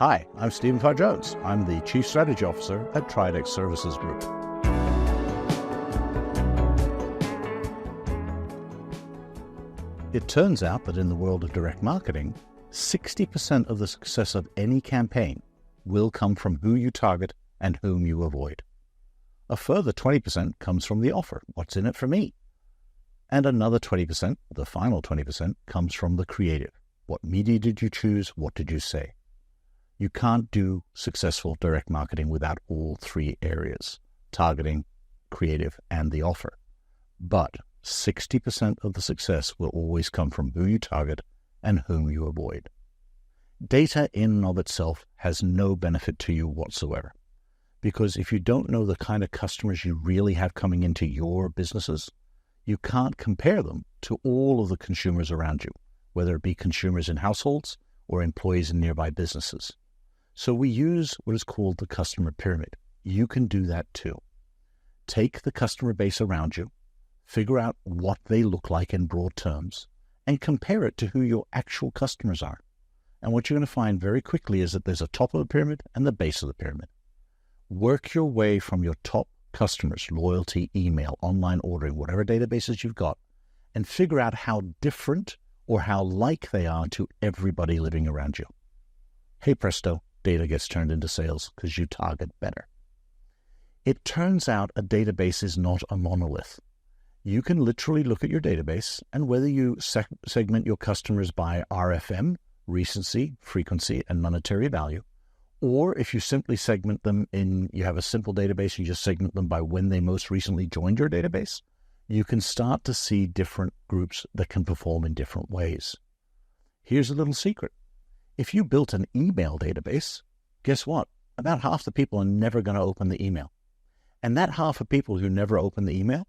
Hi, I'm Stephen Farr-Jones. I'm the Chief Strategy Officer at Triadex Services Group. It turns out that in the world of direct marketing, 60% of the success of any campaign will come from who you target and whom you avoid. A further 20% comes from the offer, what's in it for me? And another 20%, the final 20%, comes from the creative. What media did you choose? What did you say? You can't do successful direct marketing without all three areas, targeting, creative, and the offer. But 60% of the success will always come from who you target and whom you avoid. Data in and of itself has no benefit to you whatsoever, because if you don't know the kind of customers you really have coming into your businesses, you can't compare them to all of the consumers around you, whether it be consumers in households or employees in nearby businesses. So we use what is called the customer pyramid. You can do that too. Take the customer base around you, figure out what they look like in broad terms, and compare it to who your actual customers are. And what you're going to find very quickly is that there's a top of the pyramid and the base of the pyramid. Work your way from your top customers, loyalty, email, online ordering, whatever databases you've got, and figure out how different or how like they are to everybody living around you. Hey presto, data gets turned into sales because you target better. It turns out a database is not a monolith. You can literally look at your database, and whether you segment your customers by RFM, recency, frequency, and monetary value, or if you simply segment them you have a simple database, you just segment them by when they most recently joined your database, you can start to see different groups that can perform in different ways. Here's a little secret. If you built an email database, guess what? About half the people are never going to open the email. And that half of people who never open the email,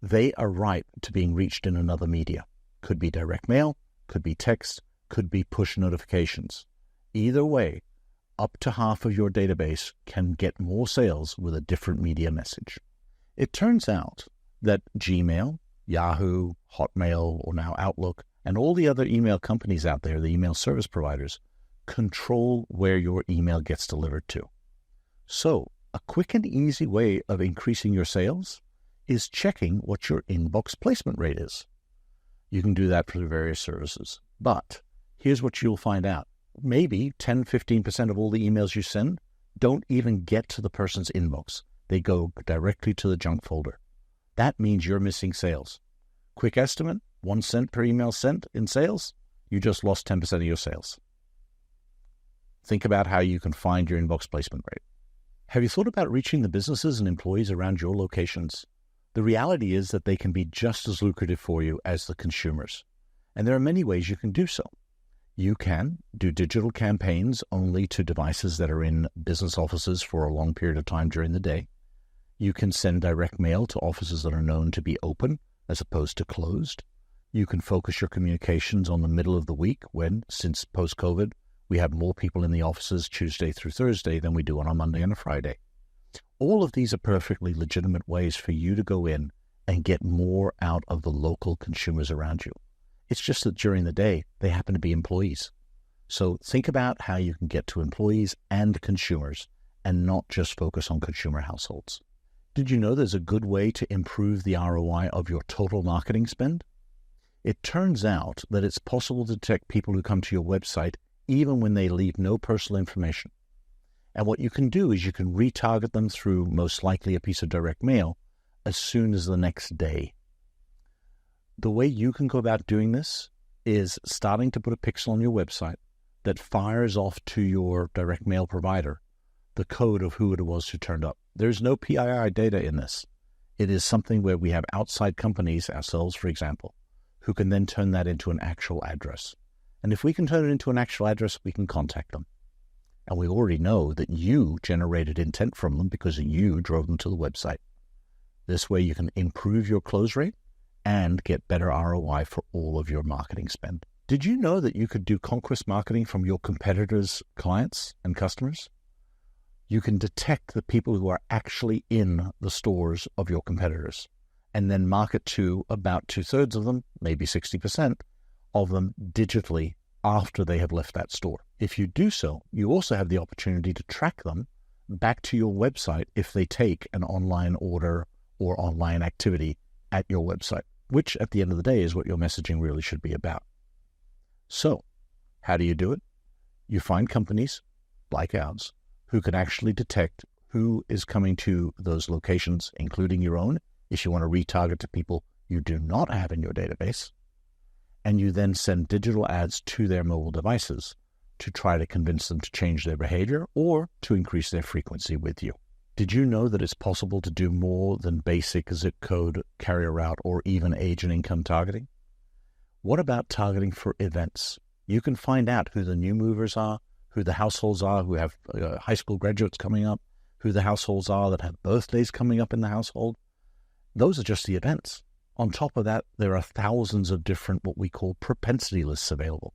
they are ripe to being reached in another media. Could be direct mail, could be text, could be push notifications. Either way, up to half of your database can get more sales with a different media message. It turns out that Gmail, Yahoo, Hotmail, or now Outlook, and all the other email companies out there, the email service providers, control where your email gets delivered to. So, a quick and easy way of increasing your sales is checking what your inbox placement rate is. You can do that through various services. But here's what you'll find out. Maybe 10-15% of all the emails you send don't even get to the person's inbox. They go directly to the junk folder. That means you're missing sales. Quick estimate, 1 cent per email sent in sales, you just lost 10% of your sales. Think about how you can find your inbox placement rate. Have you thought about reaching the businesses and employees around your locations? The reality is that they can be just as lucrative for you as the consumers. And there are many ways you can do so. You can do digital campaigns only to devices that are in business offices for a long period of time during the day. You can send direct mail to offices that are known to be open as opposed to closed. You can focus your communications on the middle of the week when, since post-COVID, we have more people in the offices Tuesday through Thursday than we do on a Monday and a Friday. All of these are perfectly legitimate ways for you to go in and get more out of the local consumers around you. It's just that during the day, they happen to be employees. So think about how you can get to employees and consumers and not just focus on consumer households. Did you know there's a good way to improve the ROI of your total marketing spend? It turns out that it's possible to detect people who come to your website even when they leave no personal information. And what you can do is you can retarget them through most likely a piece of direct mail as soon as the next day. The way you can go about doing this is starting to put a pixel on your website that fires off to your direct mail provider the code of who it was who turned up. There's no PII data in this. It is something where we have outside companies, ourselves for example, who can then turn that into an actual address. And if we can turn it into an actual address, we can contact them. And we already know that you generated intent from them because you drove them to the website. This way you can improve your close rate and get better ROI for all of your marketing spend. Did you know that you could do conquest marketing from your competitors' clients and customers? You can detect the people who are actually in the stores of your competitors and then market to about 2/3 of them, maybe 60% of them digitally after they have left that store. If you do so, you also have the opportunity to track them back to your website if they take an online order or online activity at your website, which at the end of the day is what your messaging really should be about. So, how do you do it? You find companies like ours who can actually detect who is coming to those locations, including your own, if you want to retarget to people you do not have in your database, and you then send digital ads to their mobile devices to try to convince them to change their behavior or to increase their frequency with you. Did you know that it's possible to do more than basic zip code, carrier route, or even age and income targeting? What about targeting for events? You can find out who the new movers are, who the households are who have high school graduates coming up, who the households are that have birthdays coming up in the household. Those are just the events. On top of that, there are thousands of different what we call propensity lists available.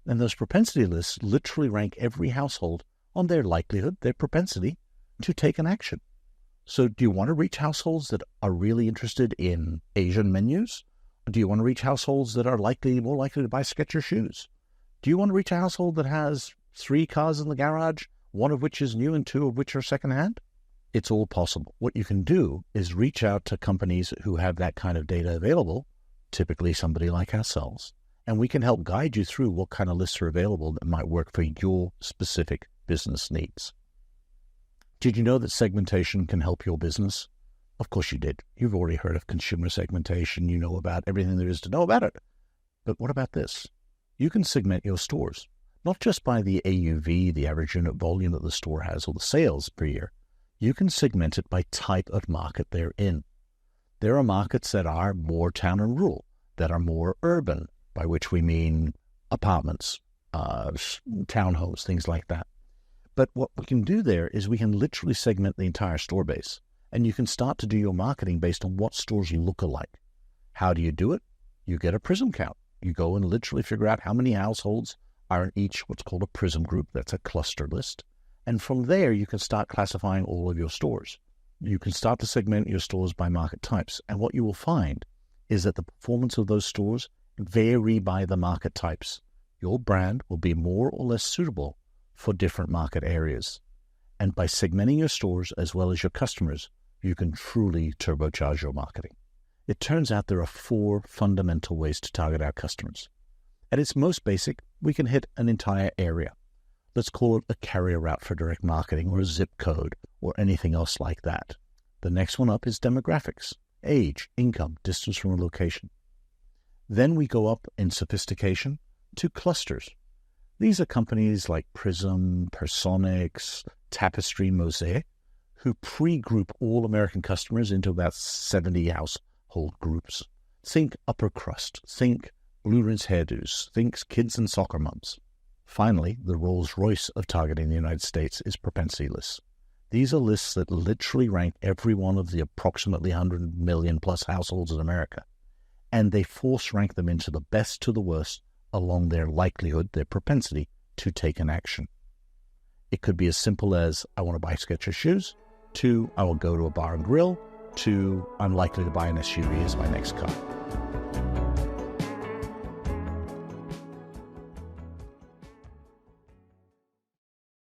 And those propensity lists literally rank every household on their likelihood, their propensity to take an action. So do you want to reach households that are really interested in Asian menus? Do you want to reach households that are more likely to buy Skechers shoes? Do you want to reach a household that has 3 cars in the garage, one of which is new and 2 of which are secondhand? It's all possible. What you can do is reach out to companies who have that kind of data available, typically somebody like ourselves, and we can help guide you through what kind of lists are available that might work for your specific business needs. Did you know that segmentation can help your business? Of course you did. You've already heard of consumer segmentation. You know about everything there is to know about it. But what about this? You can segment your stores, not just by the AUV, the average unit volume that the store has, or the sales per year. You can segment it by type of market they're in. There are markets that are more town and rural, that are more urban, by which we mean apartments, townhomes, things like that. But what we can do there is we can literally segment the entire store base, and you can start to do your marketing based on what stores look alike. How do you do it? You get a Prism count. You go and literally figure out how many households are in each what's called a Prism group. That's a cluster list. And from there, you can start classifying all of your stores. You can start to segment your stores by market types. And what you will find is that the performance of those stores vary by the market types. Your brand will be more or less suitable for different market areas. And by segmenting your stores as well as your customers, you can truly turbocharge your marketing. It turns out there are 4 fundamental ways to target our customers. At its most basic, we can hit an entire area. Let's call it a carrier route for direct marketing, or a zip code, or anything else like that. The next one up is demographics, age, income, distance from a location. Then we go up in sophistication to clusters. These are companies like Prism, Personix, Tapestry, Mosaic, who pre-group all American customers into about 70 household groups. Think upper crust, think Blue Rinse hairdos, think kids and soccer moms. Finally, the Rolls-Royce of targeting the United States is propensity lists. These are lists that literally rank every one of the approximately 100 million plus households in America, and they force rank them into the best to the worst along their likelihood, their propensity to take an action. It could be as simple as, I want to buy Skechers shoes, to, I will go to a bar and grill, to, I'm likely to buy an SUV as my next car.